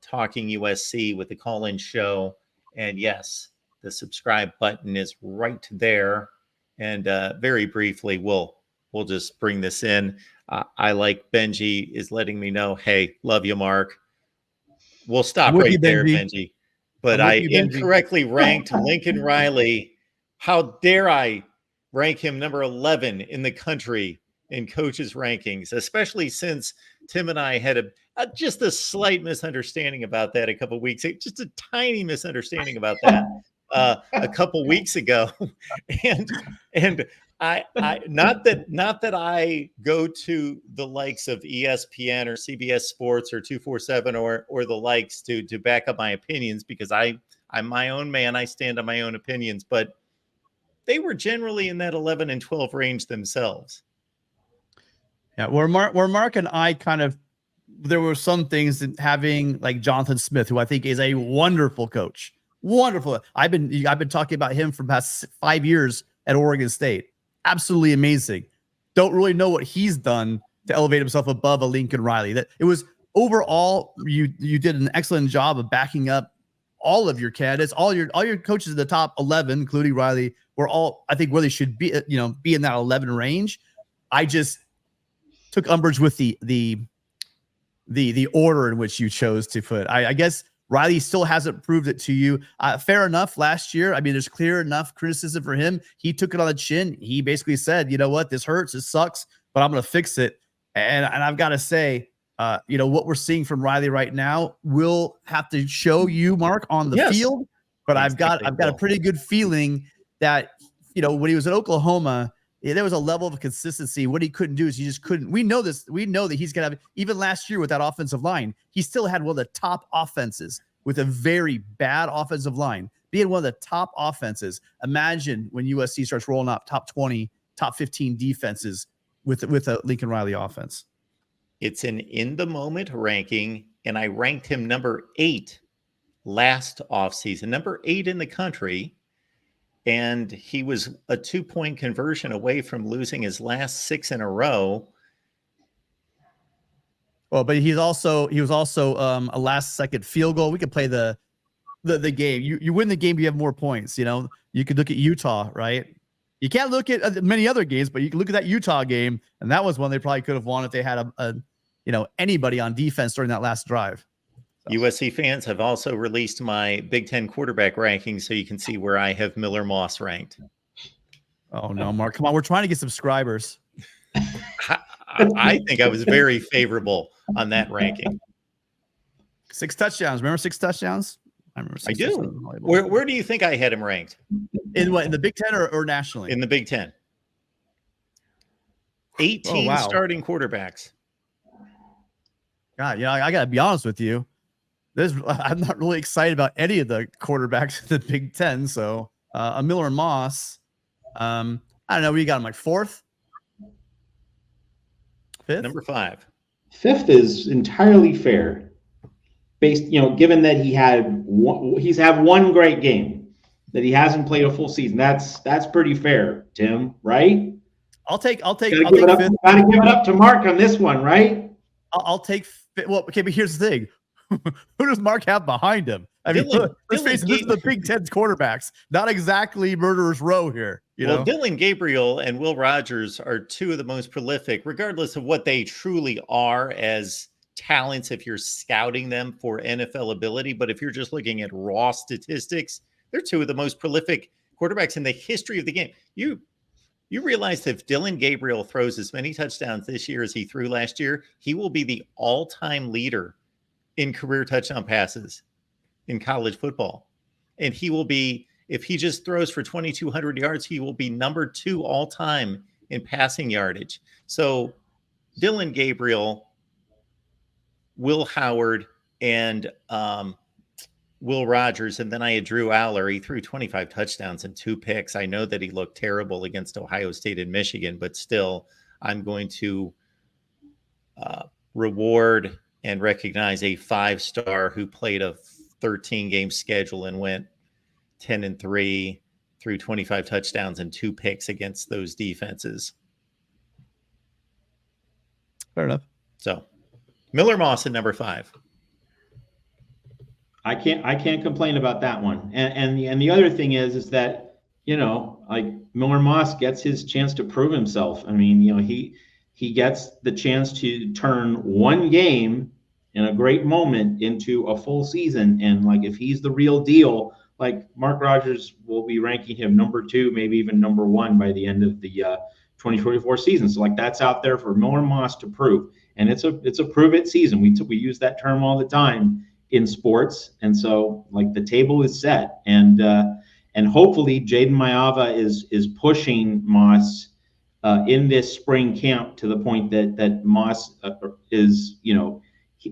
Talking USC with the call-in show. And yes, the subscribe button is right there. And very briefly, we'll just bring this in. I like Benji is letting me know, hey, love you, Mark. We'll stop right there, Benji. But I incorrectly ranked Lincoln Riley. How dare I rank him number 11 in the country in coaches' rankings, especially since Tim and I had just a slight misunderstanding about that a couple weeks ago, just a tiny misunderstanding about that a couple weeks ago. and I not that I go to the likes of ESPN or CBS Sports or 247 or the likes to back up my opinions, because I'm my own man. I stand on my own opinions, but they were generally in that 11 and 12 range themselves. Yeah, where Mark and I there were some things that having like Jonathan Smith, who I think is a wonderful coach. Wonderful. I've been talking about him for the past 5 years at Oregon State. Absolutely amazing. Don't really know what he's done to elevate himself above a Lincoln Riley. That it was overall, you did an excellent job of backing up all of your candidates, all your coaches in the top 11, including Riley, were all, I think, where they should be, be in that 11 range. I just took umbrage with the order in which you chose to put. I guess Riley still hasn't proved it to you. Fair enough. Last year, I mean, there's clear enough criticism for him. He took it on the chin. He basically said, you know what, this hurts, it sucks, but I'm going to fix it. And I've got to say, what we're seeing from Riley right now will have to show you, Mark, on the field. But I've got a pretty good feeling that, when he was at Oklahoma, there was a level of consistency. What he couldn't do is he just couldn't. We know this. We know that he's going to have, even last year with that offensive line, he still had one of the top offenses with a very bad offensive line. Being one of the top offenses, imagine when USC starts rolling up top 20, top 15 defenses with a Lincoln Riley offense. It's an in-the-moment ranking, and I ranked him number 8 last offseason, number 8 in the country. And he was a 2-point conversion away from losing his last 6 in a row. Well, but he was also a last-second field goal. We could play the game. You win the game, you have more points. You could look at Utah, right? You can't look at many other games, but you can look at that Utah game, and that was one they probably could have won if they had anybody on defense during that last drive. USC fans have also released my Big Ten quarterback rankings, so you can see where I have Miller Moss ranked. Oh, no, Mark. Come on. We're trying to get subscribers. I think I was very favorable on that ranking. 6 touchdowns. Remember 6 touchdowns? I remember 6 touchdowns. Where do you think I had him ranked? In what? In the Big Ten or nationally? In the Big Ten. 18 starting quarterbacks. God, I got to be honest with you. I'm not really excited about any of the quarterbacks in the Big Ten. So a Miller Moss, I don't know. We got him like 4th, 5th, number 5. 5th is entirely fair, based given that he's had one great game, that he hasn't played a full season. That's pretty fair, Tim. Right? I'll take. Gotta give it up to Mark on this one, right? I'll take. Well, okay, but here's the thing. Who does Mark have behind him? I mean, let's face it, this is the Big Ten's quarterbacks, not exactly murderer's row here. Well, Dylan Gabriel and Will Rogers are 2 of the most prolific, regardless of what they truly are as talents if you're scouting them for NFL ability. But if you're just looking at raw statistics, they're 2 of the most prolific quarterbacks in the history of the game. You realize if Dylan Gabriel throws as many touchdowns this year as he threw last year, he will be the all-time leader in career touchdown passes in college football. And he will be, if he just throws for 2,200 yards, he will be number 2 all time in passing yardage. So Dylan Gabriel, Will Howard, and Will Rogers. And then I had Drew Aller. He threw 25 touchdowns and 2 picks. I know that he looked terrible against Ohio State and Michigan, but still I'm going to reward and recognize a 5-star who played a 13-game schedule and went 10-3, threw 25 touchdowns and 2 picks against those defenses. Fair enough. So Miller Moss at number 5. I can't complain about that one. And the other thing is that, like Miller Moss gets his chance to prove himself. I mean, he gets the chance to turn one game in a great moment into a full season. And like if he's the real deal, like Mark Rogers will be ranking him number 2, maybe even number 1 by the end of the 2024 season. So like that's out there for Miller Moss to prove. And it's a prove it season. We use that term all the time in sports, and so like the table is set, and hopefully Jaden Mayava is pushing Moss in this spring camp to the point that Moss is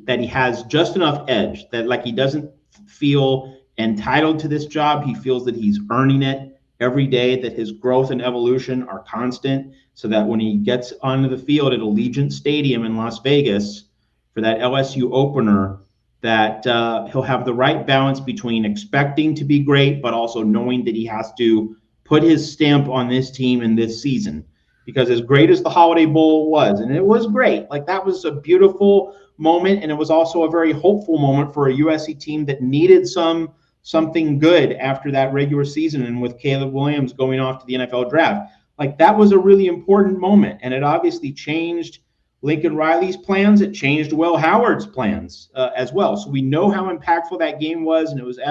that he has just enough edge that like he doesn't feel entitled to this job. He feels that he's earning it every day, that his growth and evolution are constant, so that when he gets onto the field at Allegiant Stadium in Las Vegas for that LSU opener, that he'll have the right balance between expecting to be great, but also knowing that he has to put his stamp on this team in this season. Because as great as the Holiday Bowl was, and it was great, like that was a beautiful moment, and it was also a very hopeful moment for a USC team that needed something good after that regular season, and with Caleb Williams going off to the NFL draft. Like that was a really important moment, and it obviously changed Lincoln Riley's plans. It changed Will Howard's plans as well. So we know how impactful that game was, and it was an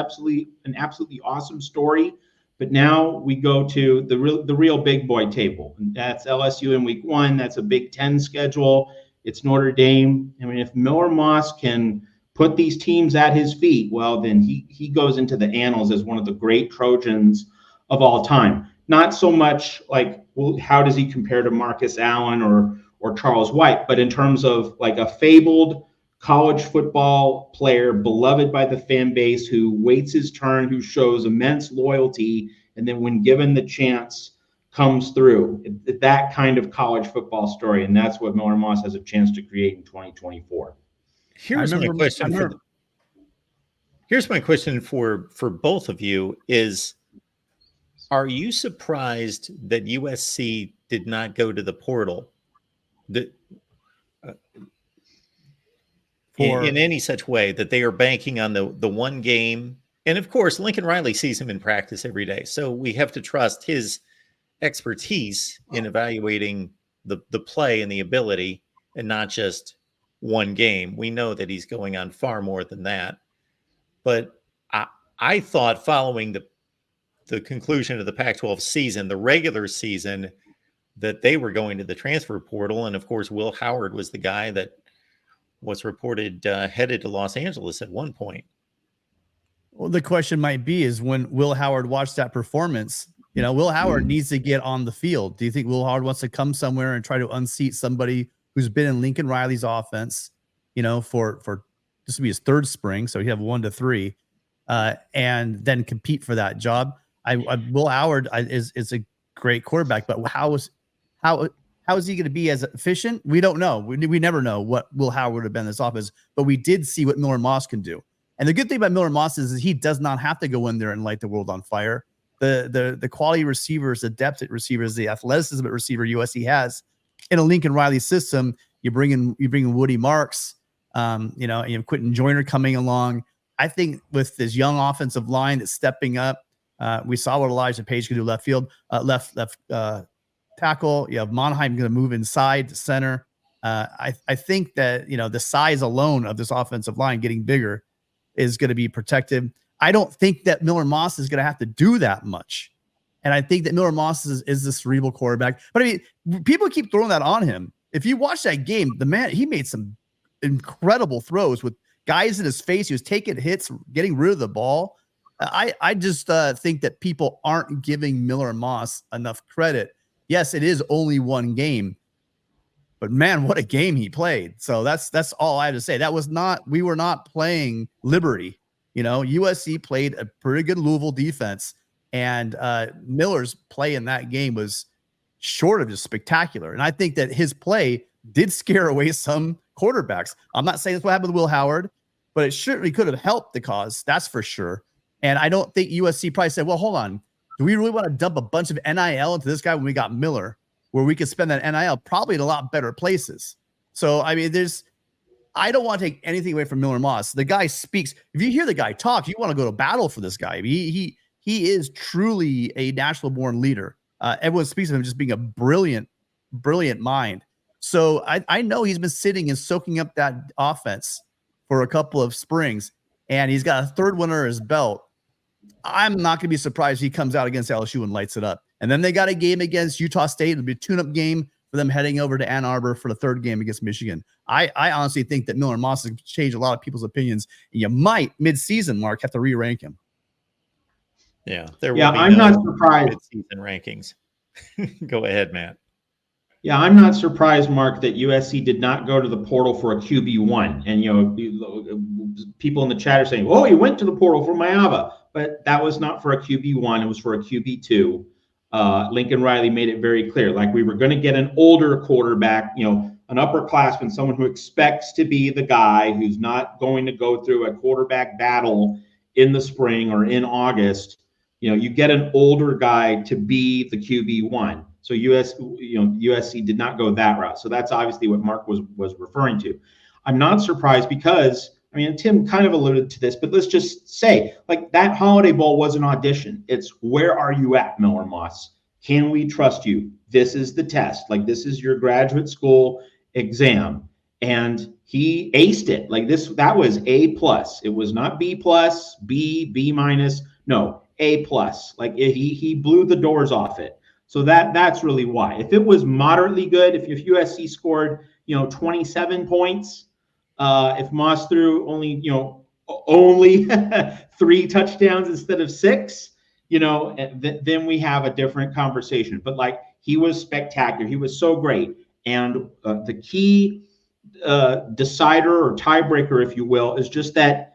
absolutely awesome story. But now we go to the real big boy table. And that's LSU in week 1. That's a Big Ten schedule. It's Notre Dame. I mean, if Miller Moss can put these teams at his feet, well, then he goes into the annals as one of the great Trojans of all time. Not so much like, well, how does he compare to Marcus Allen or Charles White, but in terms of like a fabled college football player, beloved by the fan base, who waits his turn, who shows immense loyalty, and then when given the chance comes through. That kind of college football story, and that's what Miller Moss has a chance to create in 2024. Here's my question for both of you is, are you surprised that USC did not go to the portal in any such way, that they are banking on the one game? And of course, Lincoln Riley sees him in practice every day, so we have to trust his expertise in evaluating the play and the ability, and not just one game. We know that he's going on far more than that. But I thought following the conclusion of the Pac-12 season, the regular season, that they were going to the transfer portal. And of course, Will Howard was the guy that was reported headed to Los Angeles at one point. Well, the question might be is, when Will Howard watched that performance, Will Howard needs to get on the field. Do you think Will Howard wants to come somewhere and try to unseat somebody who's been in Lincoln Riley's offense, for this will be his 3rd spring, so he have 1 to 3, and then compete for that job? Will Howard is a great quarterback, but how is he going to be as efficient? We don't know. We never know what Will Howard would have been in this offense, but we did see what Miller Moss can do. And the good thing about Miller Moss is he does not have to go in there and light the world on fire. The quality receivers, the depth at receivers, the athleticism at receiver USC has in a Lincoln Riley system. You bring in Woody Marks, and you have Quentin Joyner coming along. I think with this young offensive line that's stepping up, we saw what Elijah Page could do left field, left tackle. You have Monheim going to move inside to center. I think that the size alone of this offensive line getting bigger is going to be protective. I don't think that Miller Moss is going to have to do that much. And I think that Miller Moss is the cerebral quarterback. But I mean, people keep throwing that on him. If you watch that game, he made some incredible throws with guys in his face. He was taking hits, getting rid of the ball. I just think that people aren't giving Miller Moss enough credit. Yes, it is only one game, but man, what a game he played. So that's all I have to say. We were not playing Liberty. USC played a pretty good Louisville defense, and Miller's play in that game was short of just spectacular. And I think that his play did scare away some quarterbacks. I'm not saying that's what happened with Will Howard, but it certainly could have helped the cause. That's for sure. And I don't think USC probably said, well, hold on, do we really want to dump a bunch of NIL into this guy when we got Miller, where we could spend that NIL probably in a lot better places? So, I mean, I don't want to take anything away from Miller Moss. The guy speaks. If you hear the guy talk, you want to go to battle for this guy. He is truly a natural born leader. Everyone speaks of him just being a brilliant mind. So I know he's been sitting and soaking up that offense for a couple of springs, and he's got a third one under his belt. I'm not going to be surprised if he comes out against LSU and lights it up. And then they got a game against Utah State. It'll be a tune-up game for them heading over to Ann Arbor for the third game against Michigan. I honestly think that Miller Moss has changed a lot of people's opinions. And you might, mid-season, Mark, have to re-rank him. Yeah, I'm not surprised. Mid-season rankings. Go ahead, Matt. Yeah, I'm not surprised, Mark, that USC did not go to the portal for a QB1. And, people in the chat are saying, oh, he went to the portal for Mayava. But that was not for a QB1. It was for a QB2. Lincoln Riley made it very clear. Like, we were going to get an older quarterback, an upperclassman, someone who expects to be the guy who's not going to go through a quarterback battle in the spring or in August. You get an older guy to be the QB1. So USC did not go that route. So that's obviously what Mark was referring to. I'm not surprised because, Tim kind of alluded to this, but let's just say, like, that Holiday Bowl was an audition. It's, where are you at, Miller Moss? Can we trust you? This is the test. Like, this is your graduate school exam. And he aced it. Like, that was A+. It was not B+, B minus. No, A+. Like, he blew the doors off it. So that's really why. If it was moderately good, if USC scored, 27 points, if Moss threw only 3 touchdowns instead of 6, then we have a different conversation. But, like, he was spectacular. He was so great. And the key decider or tiebreaker, if you will, is just that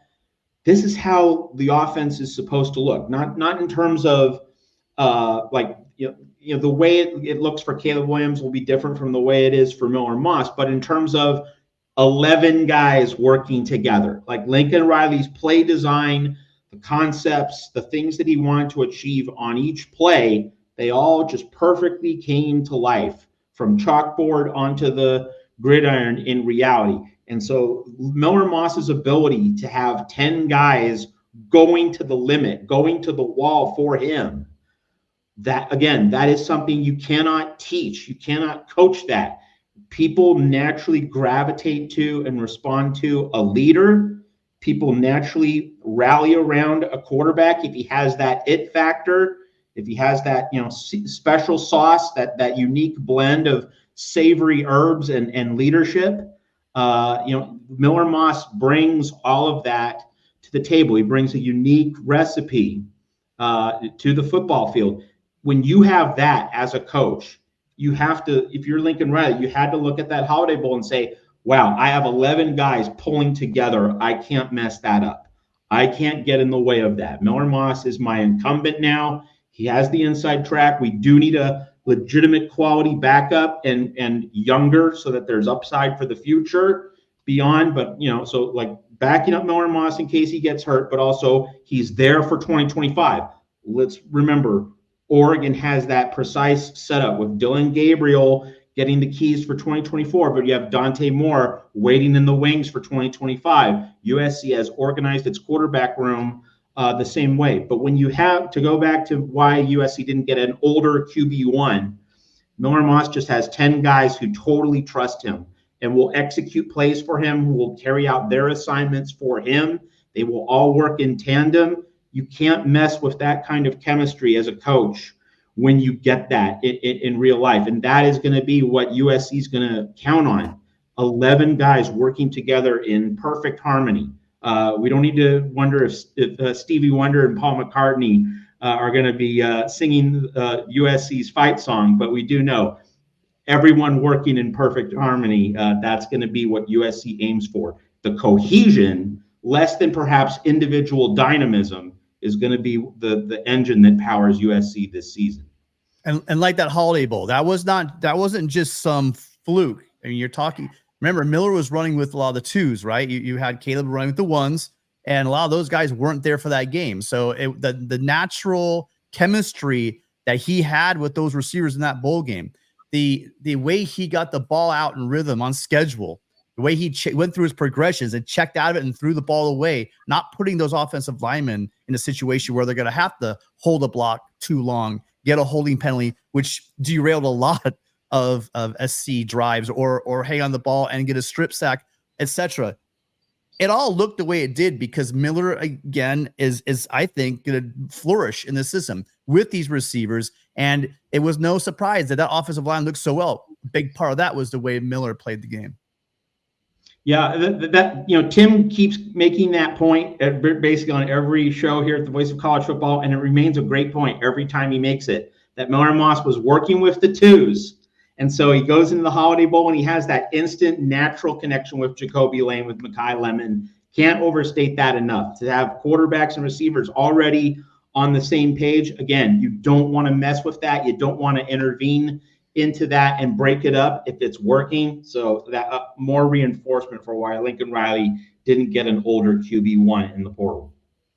this is how the offense is supposed to look. Not in terms of the way it looks for Caleb Williams will be different from the way it is for Miller Moss, but in terms of 11 guys working together, like Lincoln Riley's play design, the concepts, the things that he wanted to achieve on each play, they all just perfectly came to life from chalkboard onto the gridiron in reality. And so Miller Moss's ability to have 10 guys going to the limit, going to the wall for him, that is something you cannot teach. You cannot coach that. People naturally gravitate to and respond to a leader. People naturally rally around a quarterback if he has that it factor, if he has that special sauce, that unique blend of savory herbs and leadership. Miller Moss brings all of that to the table. He brings a unique recipe to the football field. When you have that as a coach, you have to, if you're Lincoln Riley, you had to look at that Holiday Bowl and say, wow, I have 11 guys pulling together. I can't mess that up. I can't get in the way of that. Miller Moss is my incumbent now. He has the inside track. We do need a legitimate quality backup and younger so that there's upside for the future beyond. But, so like backing up Miller Moss in case he gets hurt, but also he's there for 2025. Let's remember, Oregon has that precise setup with Dylan Gabriel getting the keys for 2024, but you have Dante Moore waiting in the wings for 2025. USC has organized its quarterback room the same way. But when you have to go back to why USC didn't get an older QB1, Miller Moss just has 10 guys who totally trust him and will execute plays for him, who will carry out their assignments for him. They will all work in tandem. You can't mess with that kind of chemistry as a coach when you get that in real life. And that is going to be what USC is going to count on. 11 guys working together in perfect harmony. We don't need to wonder if Stevie Wonder and Paul McCartney are going to be singing USC's fight song, but we do know everyone working in perfect harmony. That's going to be what USC aims for. The cohesion, less than perhaps individual dynamism, is going to be the engine that powers USC this season. And like that Holiday Bowl, that wasn't just some fluke. I mean, you're talking. Remember, Miller was running with a lot of the twos, right? You had Caleb running with the ones, and a lot of those guys weren't there for that game. So the natural chemistry that he had with those receivers in that bowl game, the way he got the ball out in rhythm on schedule, the way he went through his progressions and checked out of it and threw the ball away, not putting those offensive linemen in a situation where they're going to have to hold a block too long, get a holding penalty, which derailed a lot of SC drives, or hang on the ball and get a strip sack, etc. It all looked the way it did because Miller, again, is I think, going to flourish in the system with these receivers. And it was no surprise that offensive line looked so well. A big part of that was the way Miller played the game. Yeah, that Tim keeps making that point basically on every show here at the Voice of College Football, and it remains a great point every time he makes it, that Miller Moss was working with the twos. And so he goes into the Holiday Bowl and he has that instant natural connection with Jacoby Lane, with Mekhi Lemon. Can't overstate that enough. To have quarterbacks and receivers already on the same page, again, you don't want to mess with that. You don't want to intervene into that and break it up if it's working. So that more reinforcement for why Lincoln Riley didn't get an older QB1 in the portal.